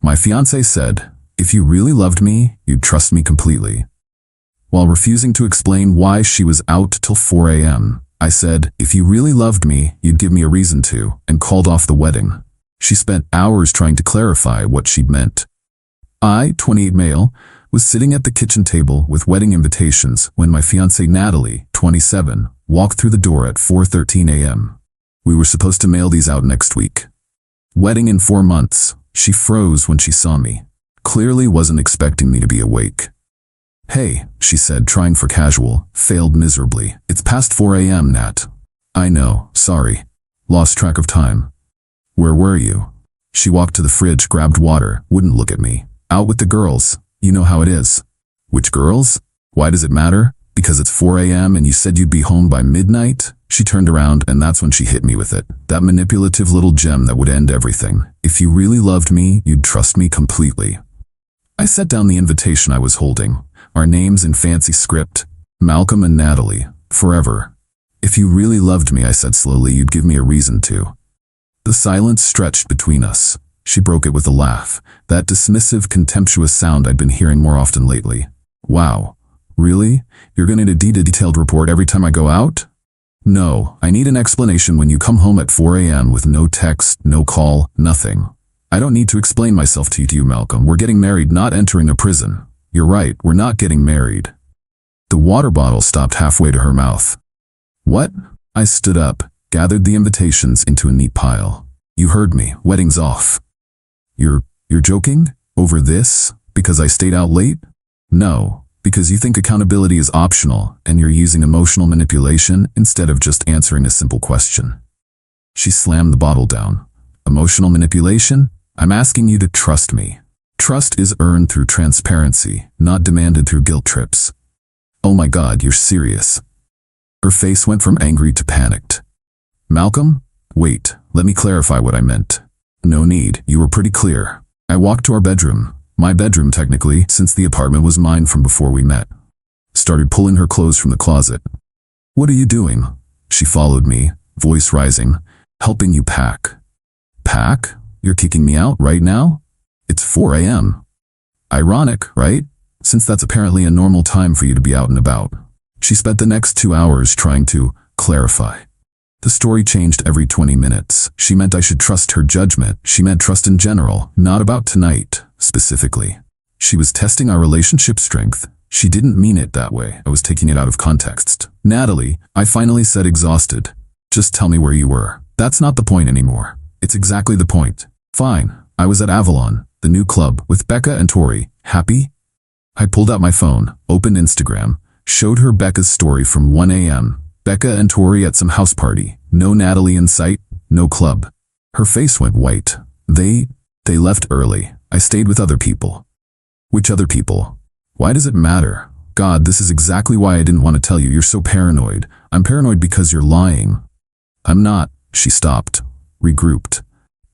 My fiancé said, if you really loved me, you'd trust me completely. While refusing to explain why she was out till 4 a.m., I said, if you really loved me, you'd give me a reason to, and called off the wedding. She spent hours trying to clarify what she'd meant. I, 28 male, was sitting at the kitchen table with wedding invitations when my fiancée Natalie, 27, walked through the door at 4:13 a.m. We were supposed to mail these out next week. Wedding in 4 months. She froze when she saw me. Clearly wasn't expecting me to be awake. Hey, she said, trying for casual, failed miserably. It's past 4 a.m., Nat. I know, sorry. Lost track of time. Where were you? She walked to the fridge, grabbed water, wouldn't look at me. Out with the girls. You know how it is. Which girls? Why does it matter? Because it's 4 a.m. and you said you'd be home by midnight? She turned around and that's when she hit me with it. That manipulative little gem that would end everything. If you really loved me, you'd trust me completely. I set down the invitation I was holding. Our names in fancy script. Malcolm and Natalie. Forever. If you really loved me, I said slowly, you'd give me a reason to. The silence stretched between us. She broke it with a laugh. That dismissive, contemptuous sound I'd been hearing more often lately. Wow. Really? You're going to need a detailed report every time I go out? No, I need an explanation when you come home at 4 a.m. with no text, no call, nothing. I don't need to explain myself to you, Malcolm. We're getting married, not entering a prison. You're right, we're not getting married. The water bottle stopped halfway to her mouth. What? I stood up, gathered the invitations into a neat pile. You heard me, wedding's off. You're joking? Over this? Because I stayed out late? No, because you think accountability is optional and you're using emotional manipulation instead of just answering a simple question. She slammed the bottle down. Emotional manipulation? I'm asking you to trust me. Trust is earned through transparency, not demanded through guilt trips. Oh my God, you're serious. Her face went from angry to panicked. Malcolm? Wait, let me clarify what I meant. No need, you were pretty clear. I walked to our bedroom. My bedroom, technically, since the apartment was mine from before we met. Started pulling her clothes from the closet. What are you doing? She followed me, voice rising. Helping you pack. Pack? You're kicking me out right now? It's 4 a.m. Ironic, right? Since that's apparently a normal time for you to be out and about. She spent the next 2 hours trying to clarify. The story changed every 20 minutes. She meant I should trust her judgment. She meant trust in general, not about tonight, specifically. She was testing our relationship strength. She didn't mean it that way. I was taking it out of context. Natalie, I finally said, exhausted. Just tell me where you were. That's not the point anymore. It's exactly the point. Fine. I was at Avalon, the new club, with Becca and Tori. Happy? I pulled out my phone, opened Instagram, showed her Becca's story from 1 a.m. Becca and Tori at some house party. No Natalie in sight, no club. Her face went white. They left early. I stayed with other people. Which other people? Why does it matter? God, this is exactly why I didn't want to tell you. You're so paranoid. I'm paranoid because you're lying. I'm not. She stopped. Regrouped.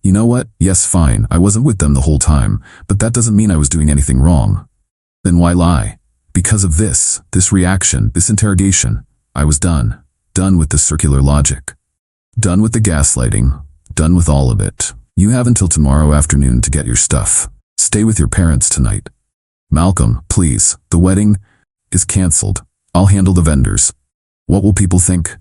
You know what? Yes, fine. I wasn't with them the whole time, but that doesn't mean I was doing anything wrong. Then why lie? Because of this reaction, this interrogation. I was done. Done with the circular logic. Done with the gaslighting. Done with all of it. You have until tomorrow afternoon to get your stuff. Stay with your parents tonight. Malcolm, please. The wedding is canceled. I'll handle the vendors. What will people think?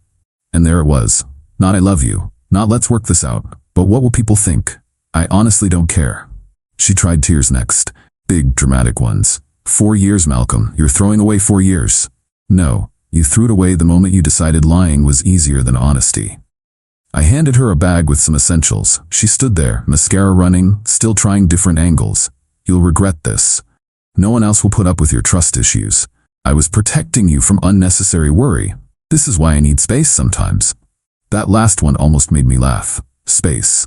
And there it was. Not I love you. Not let's work this out. But what will people think? I honestly don't care. She tried tears next. Big, dramatic ones. 4 years, Malcolm. You're throwing away 4 years. No. You threw it away the moment you decided lying was easier than honesty. I handed her a bag with some essentials. She stood there, mascara running, still trying different angles. You'll regret this. No one else will put up with your trust issues. I was protecting you from unnecessary worry. This is why I need space sometimes. That last one almost made me laugh. Space.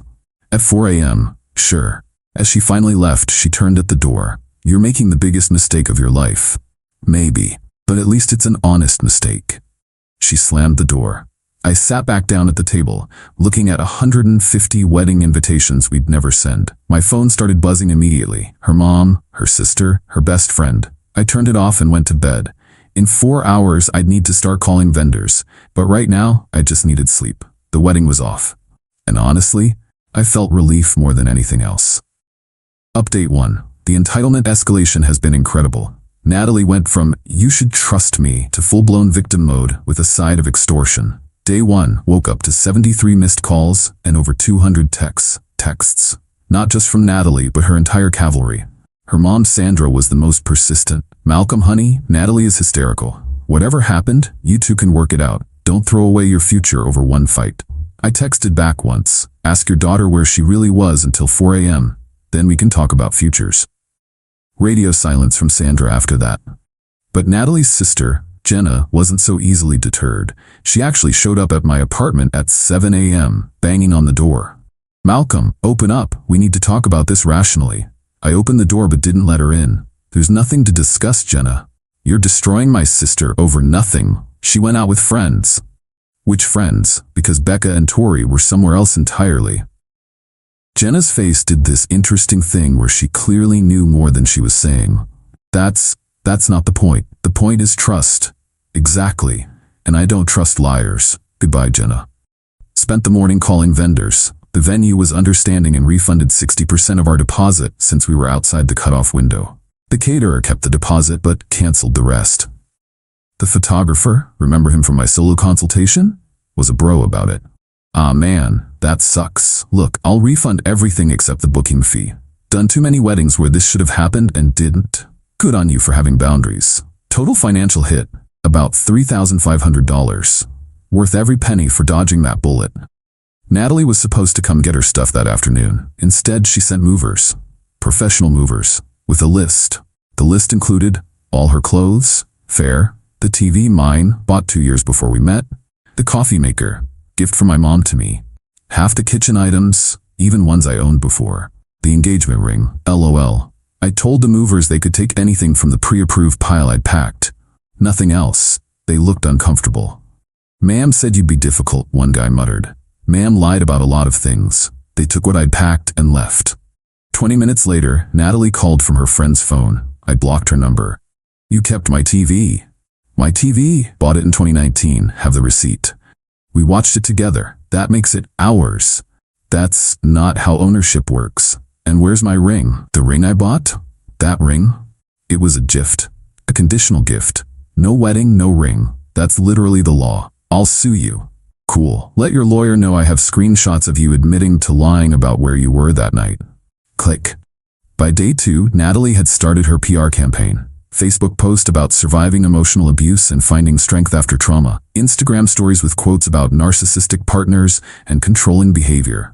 At 4 a.m., sure. As she finally left, she turned at the door. You're making the biggest mistake of your life. Maybe. But at least it's an honest mistake. She slammed the door. I sat back down at the table, looking at 150 wedding invitations we'd never sent. My phone started buzzing immediately. Her mom, her sister, her best friend. I turned it off and went to bed. In 4 hours, I'd need to start calling vendors. But right now, I just needed sleep. The wedding was off. And honestly, I felt relief more than anything else. Update 1. The entitlement escalation has been incredible. Natalie went from, "you should trust me," to full-blown victim mode with a side of extortion. Day 1 woke up to 73 missed calls and over 200 texts. Not just from Natalie, but her entire cavalry. Her mom, Sandra, was the most persistent. "Malcolm, honey, Natalie is hysterical. Whatever happened, you two can work it out. Don't throw away your future over one fight." I texted back once, "Ask your daughter where she really was until 4 a.m. Then we can talk about futures." Radio silence from Sandra after that. But Natalie's sister, Jenna, wasn't so easily deterred. She actually showed up at my apartment at 7 a.m., banging on the door. "Malcolm, open up. We need to talk about this rationally." I opened the door but didn't let her in. "There's nothing to discuss, Jenna. You're destroying my sister over nothing. She went out with friends." Which friends? Because Becca and Tori were somewhere else entirely. Jenna's face did this interesting thing where she clearly knew more than she was saying. That's not the point. The point is trust. Exactly. And I don't trust liars. Goodbye, Jenna. Spent the morning calling vendors. The venue was understanding and refunded 60% of our deposit since we were outside the cutoff window. The caterer kept the deposit but canceled the rest. The photographer, remember him from my solo consultation? Was a bro about it. "Ah man, that sucks. Look, I'll refund everything except the booking fee. Done too many weddings where this should have happened and didn't. Good on you for having boundaries." Total financial hit, about $3,500. Worth every penny for dodging that bullet. Natalie was supposed to come get her stuff that afternoon. Instead, she sent movers. Professional movers. With a list. The list included all her clothes, fare, the TV, mine, bought 2 years before we met, the coffee maker, gift from my mom to me, half the kitchen items, even ones I owned before, the engagement ring, LOL. I told the movers they could take anything from the pre-approved pile I'd packed. Nothing else. They looked uncomfortable. "Ma'am said you'd be difficult," one guy muttered. "Ma'am lied about a lot of things." They took what I'd packed and left. 20 minutes later, Natalie called from her friend's phone. I blocked her number. "You kept my TV." "My TV? Bought it in 2019. Have the receipt." "We watched it together. That makes it ours." "That's not how ownership works." "And where's my ring?" "The ring I bought?" "That ring?" "It was a gift. A conditional gift. No wedding, no ring. That's literally the law. I'll sue you." "Cool. Let your lawyer know I have screenshots of you admitting to lying about where you were that night." Click. By day 2, Natalie had started her PR campaign. Facebook post about surviving emotional abuse and finding strength after trauma. Instagram stories with quotes about narcissistic partners and controlling behavior.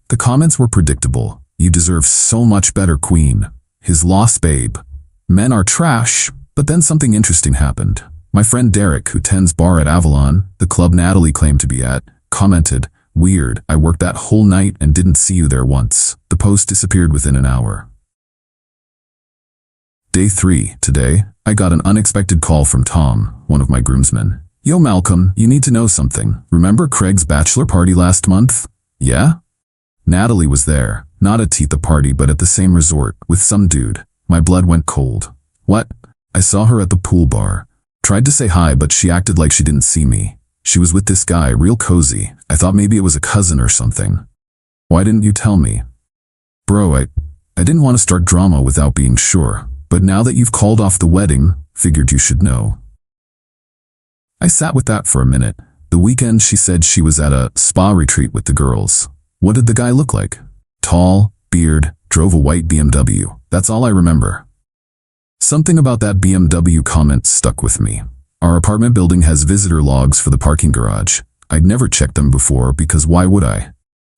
The comments were predictable. "You deserve so much better, queen. His lost babe. Men are trash." But then something interesting happened. My friend Derek, who tends bar at Avalon, the club Natalie claimed to be at, commented, "Weird, I worked that whole night and didn't see you there once." The post disappeared within an hour. Day 3, today, I got an unexpected call from Tom, one of my groomsmen. "Yo Malcolm, you need to know something. Remember Craig's bachelor party last month?" "Yeah?" Natalie was there, not at the party but at the same resort, with some dude. My blood went cold. "What?" "I saw her at the pool bar. Tried to say hi but she acted like she didn't see me. She was with this guy, real cozy. I thought maybe it was a cousin or something." "Why didn't you tell me?" "Bro, I didn't want to start drama without being sure. But now that you've called off the wedding, figured you should know." I sat with that for a minute. The weekend she said she was at a spa retreat with the girls. What did the guy look like? Tall, beard, drove a white BMW. That's all I remember. Something about that BMW comment stuck with me. Our apartment building has visitor logs for the parking garage. I'd never checked them before because why would I?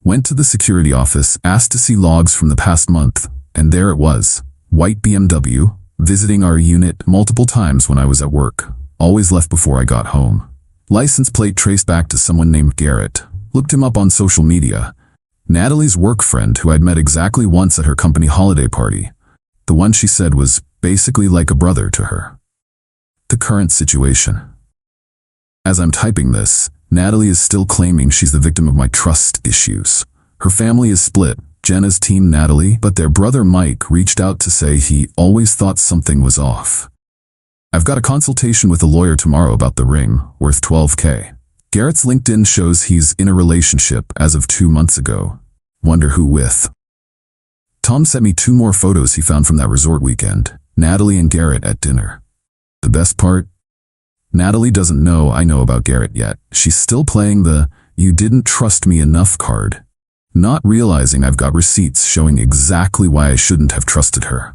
Went to the security office, asked to see logs from the past month, and there it was. White BMW, visiting our unit multiple times when I was at work. Always left before I got home. License plate traced back to someone named Garrett. Looked him up on social media. Natalie's work friend who I'd met exactly once at her company holiday party. The one she said was basically like a brother to her. The current situation. As I'm typing this, Natalie is still claiming she's the victim of my trust issues. Her family is split. Jenna's team Natalie, but their brother Mike reached out to say he always thought something was off. I've got a consultation with a lawyer tomorrow about the ring, worth $12K. Garrett's LinkedIn shows he's in a relationship as of 2 months ago. Wonder who with. Tom sent me 2 more photos he found from that resort weekend. Natalie and Garrett at dinner. The best part? Natalie doesn't know I know about Garrett yet. She's still playing the "you didn't trust me enough" card, not realizing I've got receipts showing exactly why I shouldn't have trusted her.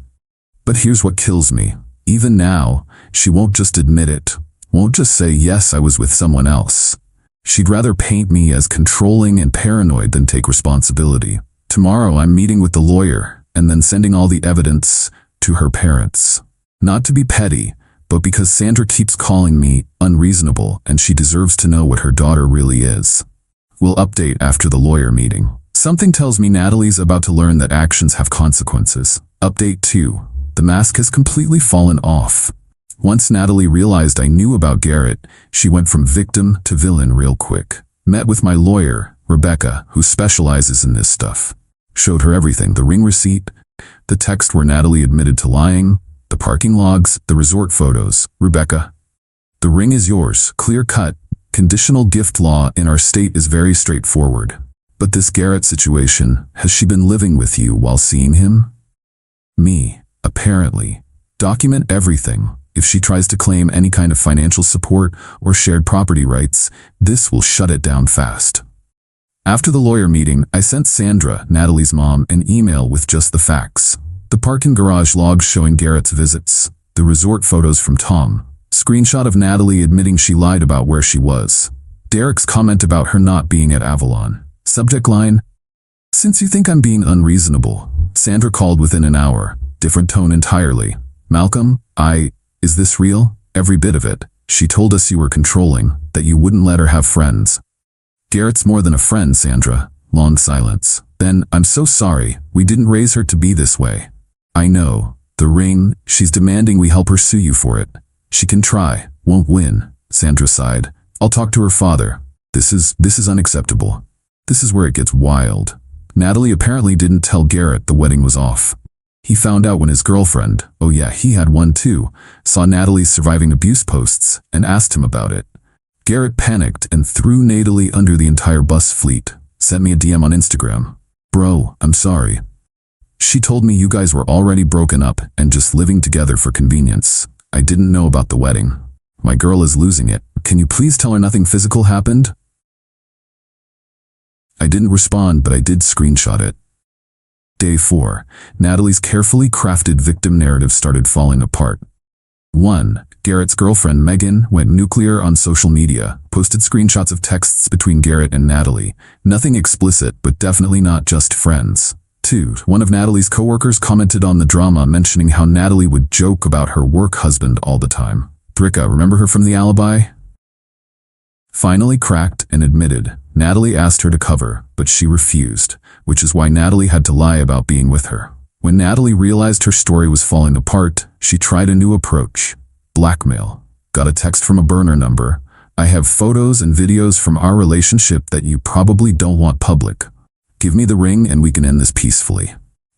But here's what kills me. Even now, she won't just admit it, won't just say, "Yes, I was with someone else." She'd rather paint me as controlling and paranoid than take responsibility. Tomorrow I'm meeting with the lawyer and then sending all the evidence to her parents. Not to be petty, but because Sandra keeps calling me unreasonable and she deserves to know what her daughter really is. We'll update after the lawyer meeting. Something tells me Natalie's about to learn that actions have consequences. Update 2. The mask has completely fallen off. Once Natalie realized I knew about Garrett, she went from victim to villain real quick. Met with my lawyer, Rebecca, who specializes in this stuff. Showed her everything, the ring receipt, the text where Natalie admitted to lying, the parking logs, the resort photos. Rebecca, the ring is yours, clear cut. Conditional gift law in our state is very straightforward. But this Garrett situation, has she been living with you while seeing him? Me, apparently. Document everything. If she tries to claim any kind of financial support or shared property rights, this will shut it down fast. After the lawyer meeting, I sent Sandra, Natalie's mom, an email with just the facts. The parking garage logs showing Garrett's visits, the resort photos from Tom, screenshot of Natalie admitting she lied about where she was, Derek's comment about her not being at Avalon. Subject line, "Since you think I'm being unreasonable." Sandra called within an hour, different tone entirely. "Malcolm, is this real?" "Every bit of it. She told us you were controlling, that you wouldn't let her have friends." "Garrett's more than a friend, Sandra." Long silence. Then, "I'm so sorry, we didn't raise her to be this way." "I know. The ring, she's demanding we help her sue you for it." "She can try, won't win." Sandra sighed. "I'll talk to her father." This is unacceptable. This is where it gets wild. Natalie apparently didn't tell Garrett the wedding was off. He found out when his girlfriend, oh yeah, he had one too, saw Natalie's surviving abuse posts and asked him about it. Garrett panicked and threw Natalie under the entire bus fleet. Sent me a DM on Instagram. "Bro, I'm sorry. She told me you guys were already broken up and just living together for convenience. I didn't know about the wedding. My girl is losing it. Can you please tell her nothing physical happened?" I didn't respond, but I did screenshot it. Day 4. Natalie's carefully crafted victim narrative started falling apart. 1. Garrett's girlfriend Megan went nuclear on social media, posted screenshots of texts between Garrett and Natalie. Nothing explicit, but definitely not just friends. 2. One of Natalie's coworkers commented on the drama, mentioning how Natalie would joke about her work husband all the time. Bricka, remember her from the alibi? Finally cracked and admitted. Natalie asked her to cover, but she refused, which is why Natalie had to lie about being with her. When Natalie realized her story was falling apart, she tried a new approach. Blackmail. Got a text from a burner number. "I have photos and videos from our relationship that you probably don't want public. Give me the ring and we can end this peacefully."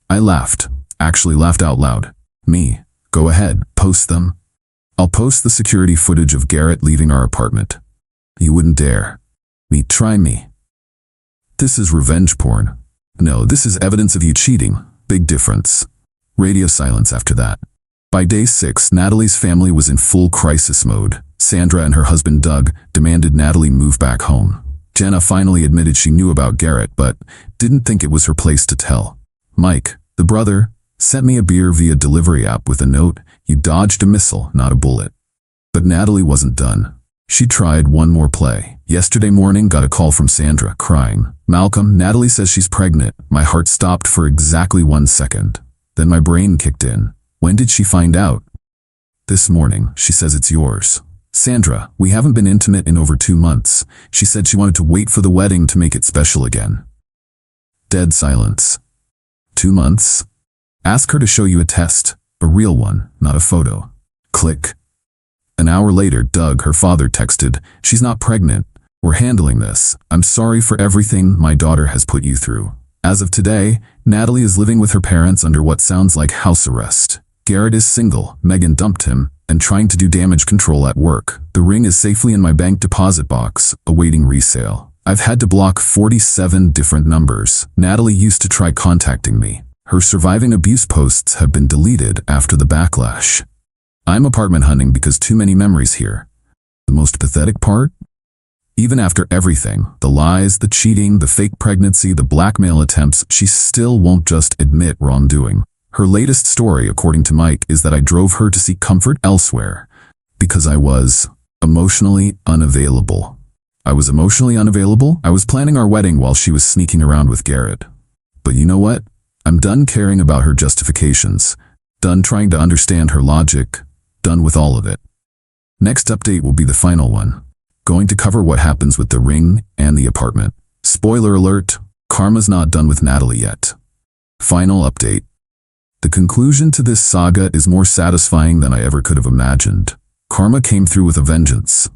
I laughed. Actually laughed out loud. Me. "Go ahead, post them. I'll post the security footage of Garrett leaving our apartment." "You wouldn't dare." "Me, try me." This is revenge porn. No, this is evidence of you cheating. Big difference. Radio silence after that. By day 6, Natalie's family was in full crisis mode. Sandra and her husband Doug demanded Natalie move back home. Jenna finally admitted she knew about Garrett, but didn't think it was her place to tell. Mike, the brother, sent me a beer via delivery app with a note, "You dodged a missile, not a bullet." But Natalie wasn't done. She tried one more play. Yesterday morning, got a call from Sandra, crying. "Malcolm, Natalie says she's pregnant." My heart stopped for exactly 1 second. Then my brain kicked in. When did she find out? "This morning. She says it's yours." "Sandra, we haven't been intimate in over 2 months. She said she wanted to wait for the wedding to make it special again." Dead silence. 2 months? "Ask her to show you a test. A real one, not a photo." Click. An hour later, Doug, her father, texted, "She's not pregnant. We're handling this. I'm sorry for everything my daughter has put you through." As of today, Natalie is living with her parents under what sounds like house arrest. Garrett is single, Megan dumped him, and trying to do damage control at work. The ring is safely in my bank deposit box, awaiting resale. I've had to block 47 different numbers. Natalie used to try contacting me. Her surviving abuse posts have been deleted after the backlash. I'm apartment hunting because too many memories here. The most pathetic part? Even after everything, the lies, the cheating, the fake pregnancy, the blackmail attempts, she still won't just admit wrongdoing. Her latest story, according to Mike, is that I drove her to seek comfort elsewhere because I was emotionally unavailable. I was emotionally unavailable? I was planning our wedding while she was sneaking around with Garrett. But you know what? I'm done caring about her justifications. Done trying to understand her logic. Done with all of it. Next update will be the final one. Going to cover what happens with the ring and the apartment. Spoiler alert, karma's not done with Natalie yet. Final update. The conclusion to this saga is more satisfying than I ever could have imagined. Karma came through with a vengeance.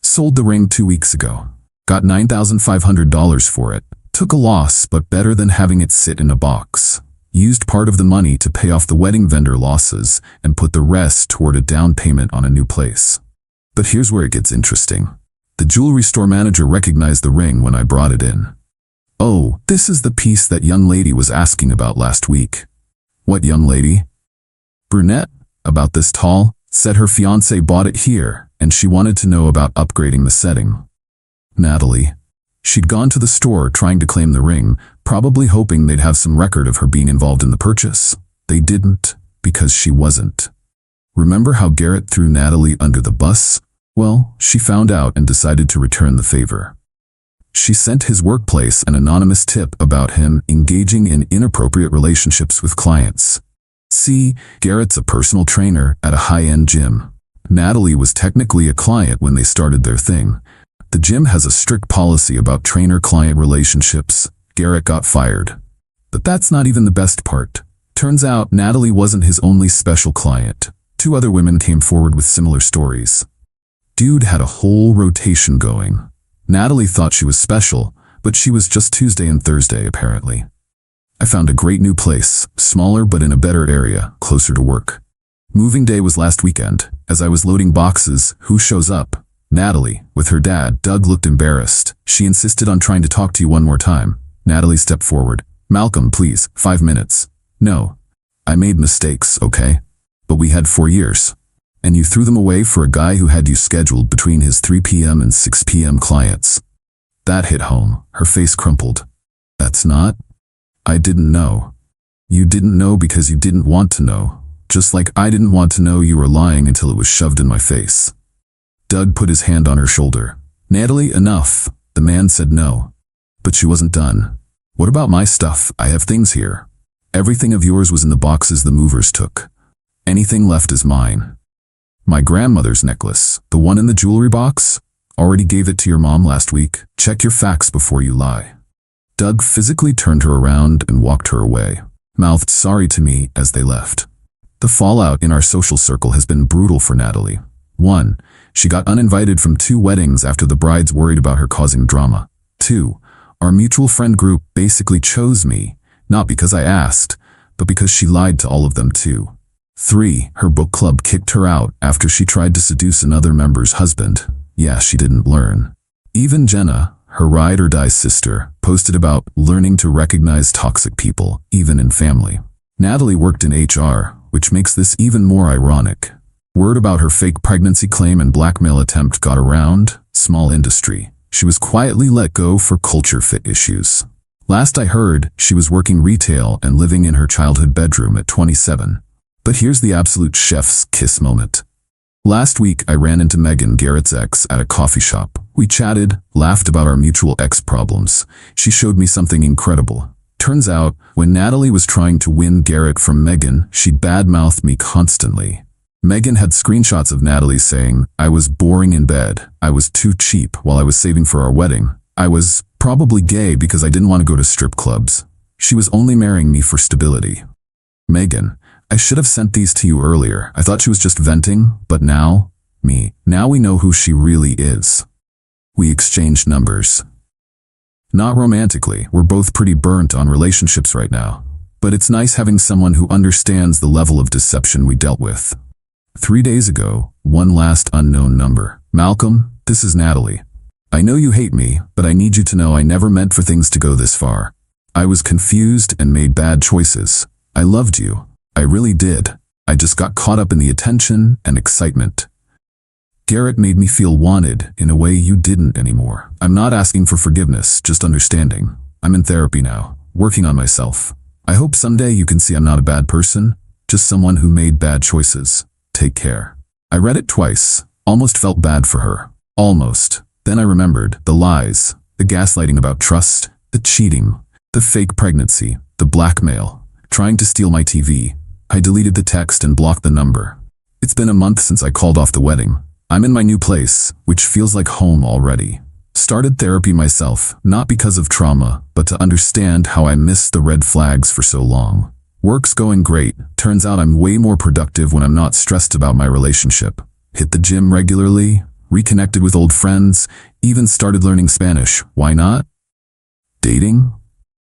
Sold the ring 2 weeks ago. Got $9,500 for it. Took a loss, but better than having it sit in a box. Used part of the money to pay off the wedding vendor losses and put the rest toward a down payment on a new place. But here's where it gets interesting. The jewelry store manager recognized the ring when I brought it in. Oh, this is the piece that young lady was asking about last week. What young lady? Brunette, about this tall, said her fiancé bought it here and she wanted to know about upgrading the setting. Natalie. She'd gone to the store trying to claim the ring, probably hoping they'd have some record of her being involved in the purchase. They didn't, because she wasn't. Remember how Garrett threw Natalie under the bus? Well, she found out and decided to return the favor. She sent his workplace an anonymous tip about him engaging in inappropriate relationships with clients. See, Garrett's a personal trainer at a high-end gym. Natalie was technically a client when they started their thing. The gym has a strict policy about trainer-client relationships. Garrett got fired. But that's not even the best part. Turns out Natalie wasn't his only special client. 2 other women came forward with similar stories. Dude had a whole rotation going. Natalie thought she was special, but she was just Tuesday and Thursday apparently. I found a great new place, smaller but in a better area, closer to work. Moving day was last weekend. As I was loading boxes, who shows up? Natalie, with her dad. Doug looked embarrassed. She insisted on trying to talk to you one more time. Natalie stepped forward. Malcolm, please, 5 minutes. No. I made mistakes, okay? But we had 4 years. And you threw them away for a guy who had you scheduled between his 3 p.m. and 6 p.m. clients. That hit home. Her face crumpled. That's not? I didn't know. You didn't know because you didn't want to know. Just like I didn't want to know you were lying until it was shoved in my face. Doug put his hand on her shoulder. Natalie, enough. The man said no. But she wasn't done. What about my stuff? I have things here. Everything of yours was in the boxes the movers took. Anything left is mine. My grandmother's necklace, the one in the jewelry box, already gave it to your mom last week. Check your facts before you lie. Doug physically turned her around and walked her away, mouthed sorry to me as they left. The fallout in our social circle has been brutal for Natalie. 1. She got uninvited from 2 weddings after the brides worried about her causing drama. 2. Our mutual friend group basically chose me, not because I asked, but because she lied to all of them too. 3. Her book club kicked her out after she tried to seduce another member's husband. Yeah, she didn't learn. Even Jenna, her ride-or-die sister, posted about learning to recognize toxic people, even in family. Natalie worked in HR, which makes this even more ironic. Word about her fake pregnancy claim and blackmail attempt got around. Small industry. She was quietly let go for culture fit issues. Last I heard, she was working retail and living in her childhood bedroom at 27. But here's the absolute chef's kiss moment. Last week, I ran into Megan, Garrett's ex, at a coffee shop. We chatted, laughed about our mutual ex problems. She showed me something incredible. Turns out, when Natalie was trying to win Garrett from Megan, she'd badmouthed me constantly. Megan had screenshots of Natalie saying, I was boring in bed, I was too cheap while I was saving for our wedding. I was probably gay because I didn't want to go to strip clubs. She was only marrying me for stability. Megan, I should have sent these to you earlier. I thought she was just venting, but now we know who she really is. We exchanged numbers. Not romantically, we're both pretty burnt on relationships right now. But it's nice having someone who understands the level of deception we dealt with. 3 days ago, one last unknown number. Malcolm, this is Natalie. I know you hate me, but I need you to know I never meant for things to go this far. I was confused and made bad choices. I loved you. I really did. I just got caught up in the attention and excitement. Garrett made me feel wanted in a way you didn't anymore. I'm not asking for forgiveness, just understanding. I'm in therapy now, working on myself. I hope someday you can see I'm not a bad person, just someone who made bad choices. Take care. I read it twice, almost felt bad for her. Almost. Then I remembered the lies, the gaslighting about trust, the cheating, the fake pregnancy, the blackmail, trying to steal my TV. I deleted the text and blocked the number. It's been a month since I called off the wedding. I'm in my new place, which feels like home already. Started therapy myself, not because of trauma, but to understand how I missed the red flags for so long. Work's going great. Turns out I'm way more productive when I'm not stressed about my relationship. Hit the gym regularly, reconnected with old friends, even started learning Spanish. Why not? Dating?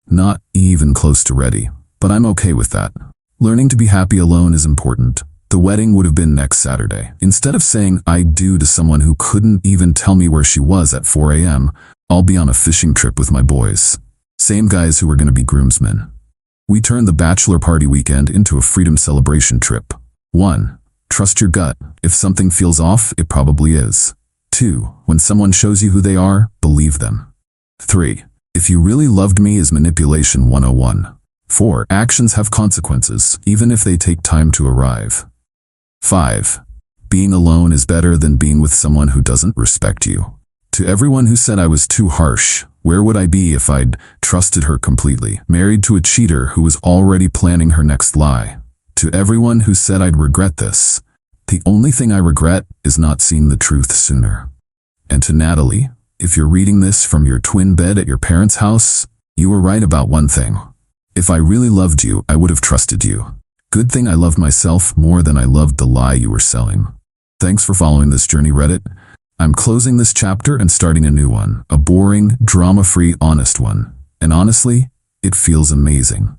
Not even close to ready, but I'm okay with that. Learning to be happy alone is important. The wedding would have been next Saturday. Instead of saying I do to someone who couldn't even tell me where she was at 4 a.m., I'll be on a fishing trip with my boys. Same guys who were going to be groomsmen. We turned the bachelor party weekend into a freedom celebration trip. 1. Trust your gut. If something feels off, it probably is. 2. When someone shows you who they are, believe them. 3. If you really loved me is manipulation 101. 4. Actions have consequences, even if they take time to arrive. 5. Being alone is better than being with someone who doesn't respect you. To everyone who said I was too harsh, where would I be if I'd trusted her completely, married to a cheater who was already planning her next lie? To everyone who said I'd regret this, the only thing I regret is not seeing the truth sooner. And to Natalie, if you're reading this from your twin bed at your parents' house, you were right about one thing. If I really loved you, I would have trusted you. Good thing I loved myself more than I loved the lie you were selling. Thanks for following this journey, Reddit. I'm closing this chapter and starting a new one, a boring, drama-free, honest one. And honestly, it feels amazing.